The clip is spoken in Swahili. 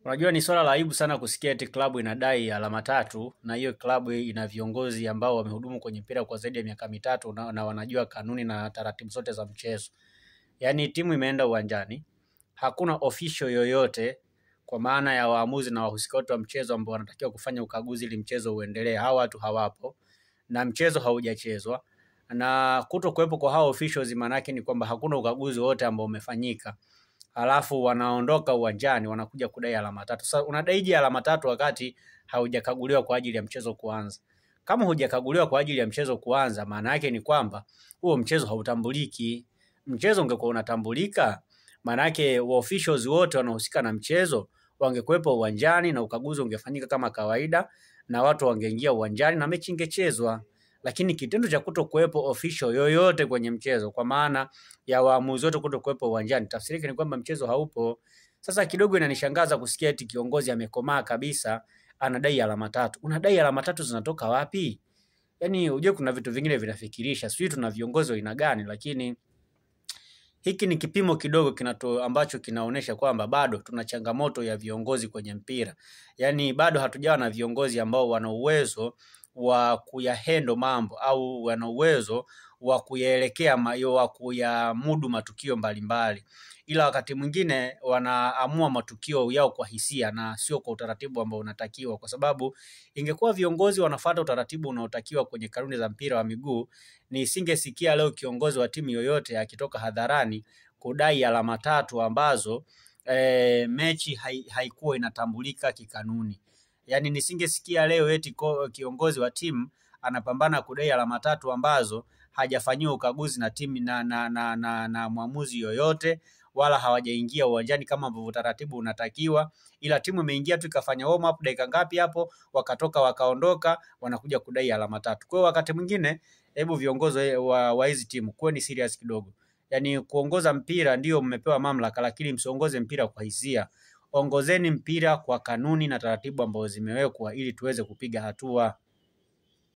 Unajua ni swala la aibu sana kusikia eti klabu inadai alama tatu na hiyo klabu ina viongozi ambao wamehudumu kwenye mpira kwa zaidi ya miaka mitatu na wanajua kanuni na taratibu zote za mchezo. Yaani timu imeenda uwanjani, hakuna official yoyote kwa maana ya waamuzi na wahusika wote wa mchezo ambao wanatakiwa kufanya ukaguzi ili mchezo uendelee. Hao watu hawapo na mchezo haujachezwa. Na kutokuwepo kwa hao officials maana yake ni kwamba hakuna ukaguzi wote ambao umefanyika. Alafu wanaondoka uwanjani wanakuja kudai alama tatu. Sasa unadaiji alama tatu wakati haujakaguliwa kwa ajili ya mchezo kuanza. Kama hujakaguliwa kwa ajili ya mchezo kuanza, maana yake ni kwamba huo mchezo hautambuliki. Mchezo ungekuwa unatambulika, maana yake officials wote wanaohusika na mchezo wangekuwepo uwanjani na ukaguzi ungefanyika kama kawaida na watu wangeingia uwanjani na mechi ingechezwa. Lakini kitendo cha kutokuwepo official yoyote kwenye mchezo kwa maana ya waamuzi wote kutokuwepo uwanjani, tafsiri yake ni kwamba mchezo haupo. Sasa kidogo inanishangaza kusikia eti kiongozi amekomaa kabisa anadai alama tatu. Unadai alama tatu zinatoka wapi? Yaani unajua kuna vitu vingine vinafikirisha. Sisi tuna viongozi wa aina gani, lakini hiki ni kipimo kidogo ambacho kinaonesha kwamba bado tuna changamoto ya viongozi kwenye mpira. Yaani bado hatujawa na viongozi ambao wana uwezo wa kuyahandle mambo au wana uwezo wa kuyaelekea wa kuyamudu matukio mbalimbali. Ila wakati mwingine wanaamua matukio yao kwa hisia na sio kwa utaratibu ambao unatakiwa, kwa sababu ingekuwa viongozi wanafuata utaratibu unaotakiwa kwenye kanuni za mpira wa miguu, nisingesikia leo kiongozi wa timu yoyote akitoka hadharani kudai alama tatu ambazo mechi haikuwa inatambulika kikanuni. Yaani nisingesikia leo eti kiongozi wa timu anapambana kudai alama tatu ambazo hajafanyiwa ukaguzi na timu na mwamuzi yoyote, wala hawajaingia uwanjani kama ambavyo utaratibu unatakiwa, ila timu imeingia tu ikafanya warm up dakika ngapi hapo, wakatoka wakaondoka, wanakuja kudai alama tatu. Kwa hiyo wakati mwingine hebu viongozi wa hizi timu kuweni serious kidogo. Yaani kuongoza mpira ndio mmepewa mamlaka, lakini msiongoze mpira kwa hisia. Ongozeni mpira kwa kanuni na taratibu ambazo zimewekwa ili tuweze kupiga hatua.